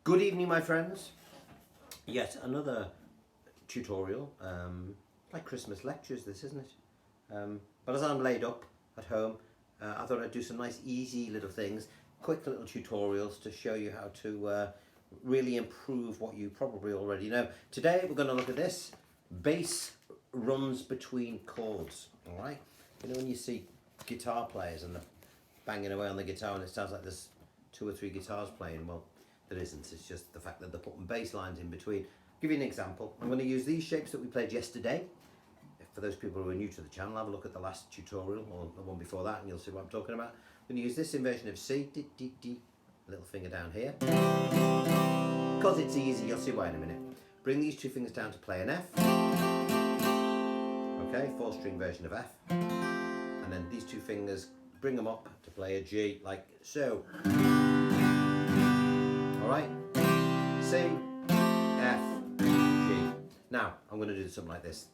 Good evening, my friends. Yet another tutorial, like Christmas lectures this, isn't it? But as I'm laid up at home, I thought I'd do some nice easy little things, quick little tutorials to show you how to really improve what you probably already know. Today we're going to look at this. Bass runs between chords, alright? You know when you see guitar players and they're banging away on the guitar and it sounds like there's 2 or 3 guitars playing? Well, there isn't. It's just the fact that they're putting bass lines in between. I'll give you an example. I'm going to use these shapes that we played yesterday. For those people who are new to the channel, have a look at the last tutorial or the one before that and you'll see what I'm talking about. I'm going to use this inversion of C, D, D, D, little finger down here. Because it's easy, you'll see why in a minute. Bring these 2 fingers down to play an F. Okay, 4-string version of F. And then these 2 fingers, bring them up to play a G, like so. Alright, C, F, G. Now, I'm going to do something like this.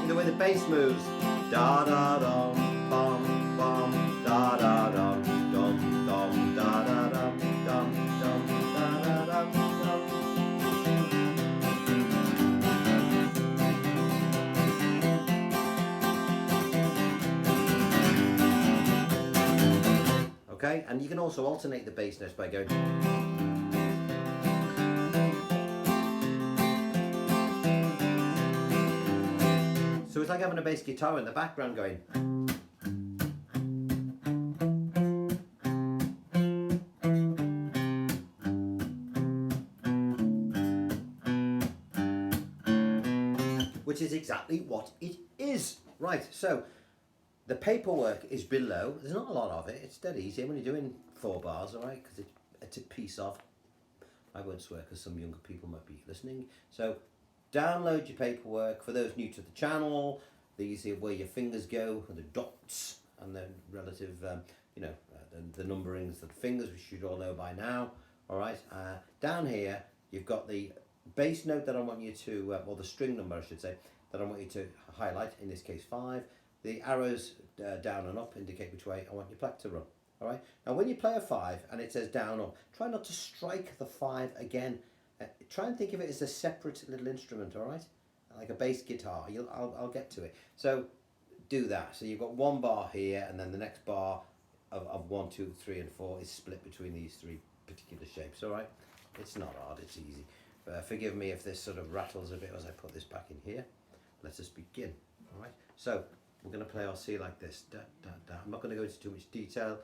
The way the bass moves, da da dum, bum bum, da da dum, dum dum, da da dum, dum dum, da da dum, dum. Okay, and you can also alternate the bass notes by going. So it's like having a bass guitar in the background going. Which is exactly what it is. Right, so the paperwork is below. There's not a lot of it. It's dead easy when you're doing 4 bars, all right? Because it's a piece of, I won't swear because some younger people might be listening. So download your paperwork. For those new to the channel, these are where your fingers go, and the dots, and the relative, the numberings of the fingers, which you should all know by now. All right. Down here, you've got the bass note that I want you to, or the string number, I should say, that I want you to highlight. In this case, 5. The arrows down and up indicate which way I want your pluck to run. All right. Now, when you play a 5 and it says down up, try not to strike the 5 again. Try and think of it as a separate little instrument. All right, like a bass guitar. I'll get to it. So do that. So you've got 1 bar here, and then the next bar of 1, 2, 3, and 4 is split between these 3 particular shapes. All right. It's not hard. It's easy. Forgive me if this sort of rattles a bit as I put this back in here. Let us begin. All right. So we're going to play our C like this. Da, da, da. I'm not going to go into too much detail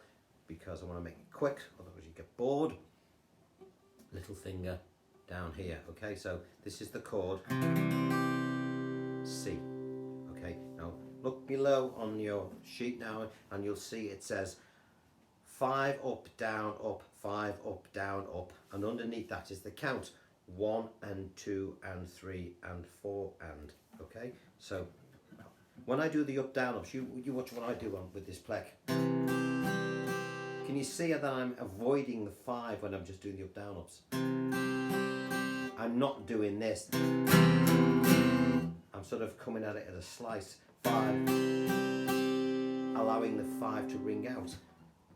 because I want to make it quick, otherwise you get bored. Little finger down here. Okay, so this is the chord C. Okay, now look below on your sheet now and you'll see it says 5 up, down, up, 5 up, down, up, and underneath that is the count 1 and 2 and 3 and 4 and. Okay, so when I do the up down ups, you watch what I do with this pleck. Can you see that I'm avoiding the 5 when I'm just doing the up down ups? I'm not doing this. I'm sort of coming at it at a slice. 5, allowing the 5 to ring out,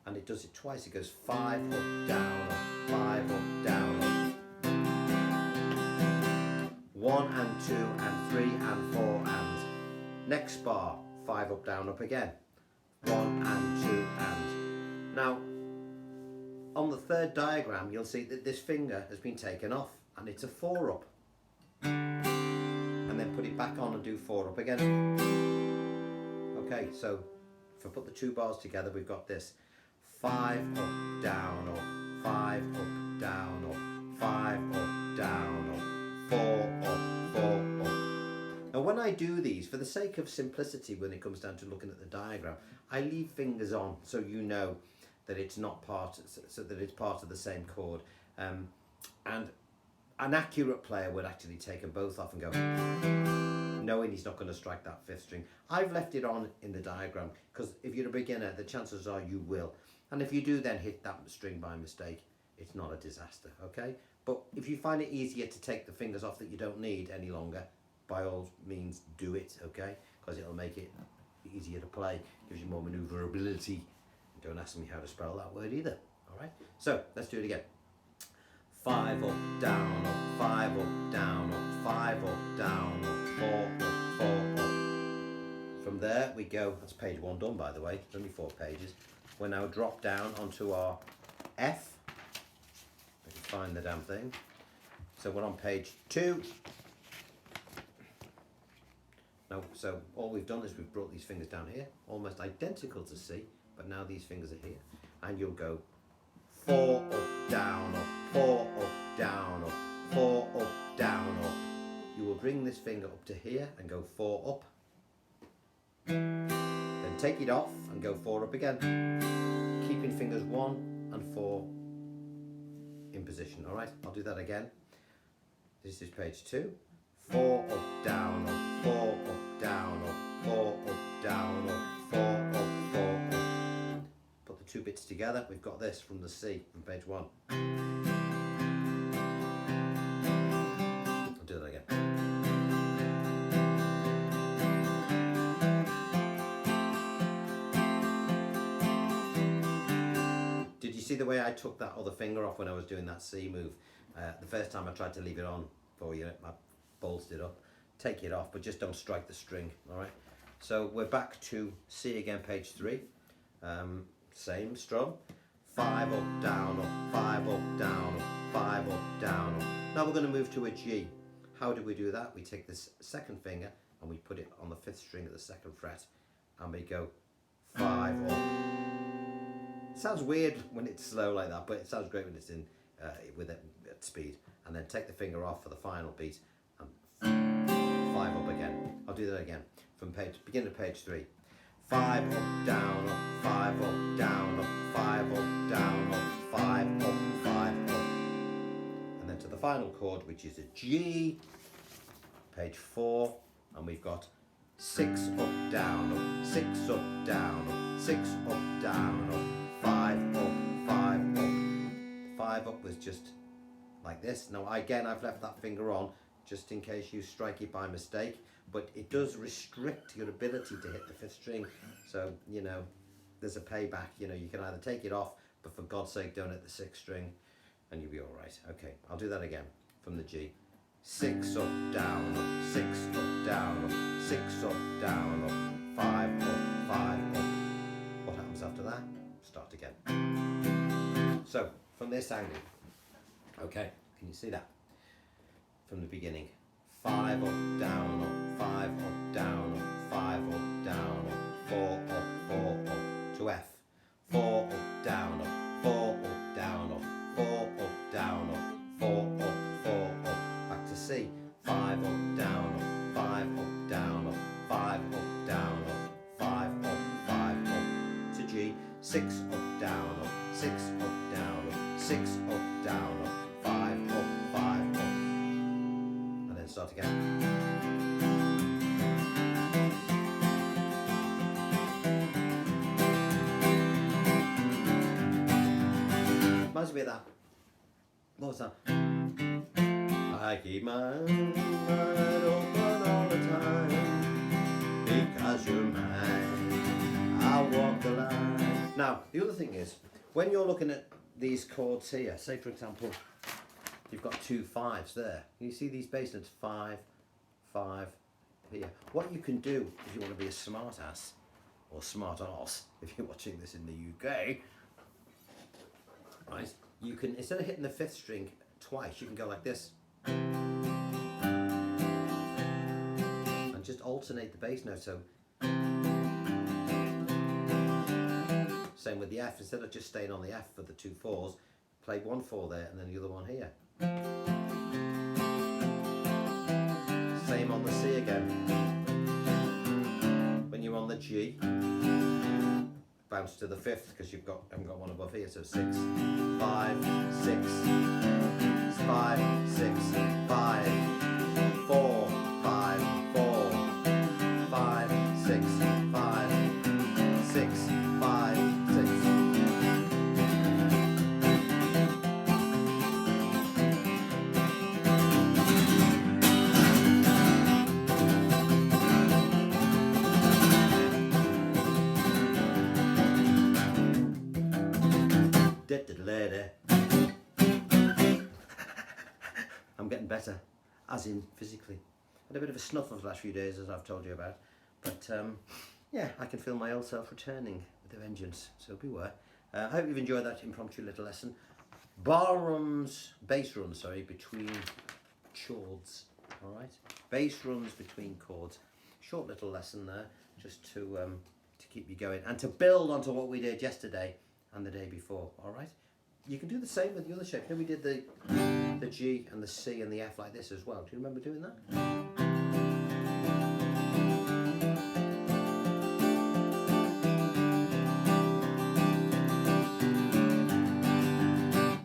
and it does it twice. It goes 5 up, down, up, 5 up, down, up. 1 and 2 and 3 and 4 and. Next bar, 5 up, down, up again. 1 and 2 and. Now, on the 3rd diagram, you'll see that this finger has been taken off and it's a 4 up. And then put it back on and do 4 up again. Okay, so if I put the 2 bars together, we've got this. 5 up, down, up, 5 up, down, up, 5 up, down, up, 4 up, 4 up. Now when I do these, for the sake of simplicity when it comes down to looking at the diagram, I leave fingers on so you know that it's not part, so that it's part of the same chord. And an accurate player would actually take them both off and go, knowing he's not going to strike that 5th string. I've left it on in the diagram because if you're a beginner, the chances are you will. And if you do then hit that string by mistake, it's not a disaster, okay? But if you find it easier to take the fingers off that you don't need any longer, by all means do it, okay? Because it'll make it easier to play, gives you more maneuverability. Don't ask me how to spell that word either, all right? So let's do it again. 5 up, down, up, 5 up, down, up, 5 up, down, up, 4 up, 4 up. From there we go, that's page 1 done by the way, it's only 4 pages. We're now drop down onto our F. I can find the damn thing. So we're on page 2. Now, so all we've done is we've brought these fingers down here, almost identical to C, but now these fingers are here. And you'll go 4 up, down, up, 4 up, down, up, 4 up, down, up. You will bring this finger up to here and go 4 up. Then take it off and go 4 up again. Keeping fingers 1 and 4 in position, all right? I'll do that again. This is page 2. 4 up, down, up, 4 up, down, up, 4 up, down, up, 4 up, 4 up. Put the 2 bits together, we've got this from the C from page 1. I'll do that again. Did you see the way I took that other finger off when I was doing that C move? The first time I tried to leave it on for you, I bolted it up. Take it off, but just don't strike the string, all right? So we're back to C again, page 3. Same strum. 5 up, down, up, 5 up, down, up, 5 up, down, up. Now we're going to move to a G. How do we do that? We take this second finger and we put it on the 5th string of the 2nd fret and we go 5 up. It sounds weird when it's slow like that, but it sounds great when it's in with it at speed. And then take the finger off for the final beat and 5 up again. I'll do that again from beginning of page 3. 5 up, down, up, 5 up, down, up, 5 up, down, up, 5 up, 5 up. And then to the final chord, which is a G, page 4, and we've got 6 up, down, up, 6 up, down, up, 6 up, down, up, 5 up, 5 up. 5 up was just like this. Now again, I've left that finger on just in case you strike it by mistake, but it does restrict your ability to hit the 5th string. So, you know, there's a payback. You know, you can either take it off, but for God's sake, don't hit the 6th string and you'll be all right. Okay, I'll do that again from the G. 6 up, down, up, 6 up, down, up, 6 up, down, up, 5 up, 5 up. What happens after that? Start again. So, from this angle, okay, can you see that? From the beginning. 5 up, down, up, 5 up, down, up, 5 up, down, up, 4 up, 4 up, to F. 4 up, down, up, 4 up, down, up, 4 up, down, up, 4 up, 4 up, back to C. 5 up, down, up, 5 up, down, up, 5 up, down, up, 5 up, 5 up, to G. 6 up, down, up, 6 up, down, up, 6 up, down, up, 5 up, 5 up, and then start again. Reminds me of that. What was that? I keep my eyes open all the time because you're mine. I walk the line. Now, the other thing is, when you're looking at these chords here, say for example, you've got 2 5s there. You see these bass notes 5, 5 here. What you can do if you want to be a smart ass or smart arse, if you're watching this in the UK, right? You can, instead of hitting the 5th string twice, you can go like this and just alternate the bass notes. So same with the F. Instead of just staying on the F for the 2 4s, play 1 4 there and then the other one here. Same on the C again. When you're on the G, bounce to the 5th because you haven't got one above here. So 6, 5, 6, 5, 6, 5, 4, 5, 4, 5, 6, 5, 6, 5, 6. I'm getting better, as in physically. Had a bit of a snuffle the last few days, as I've told you about, but yeah, I can feel my old self returning with a vengeance, so beware. I hope you've enjoyed that impromptu little lesson. Bass runs, between chords, alright? Bass runs between chords. Short little lesson there, just to keep you going, and to build onto what we did yesterday and the day before, alright? You can do the same with the other shapes. You know, we did the G and the C and the F like this as well. Do you remember doing that?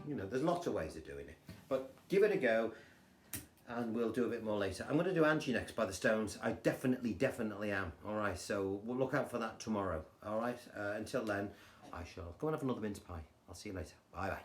You know, there's lots of ways of doing it. But give it a go, and we'll do a bit more later. I'm going to do Angie next by the Stones. I definitely am. Alright, so we'll look out for that tomorrow. Alright, until then, I shall go and have another mince pie. I'll see you later. Bye bye.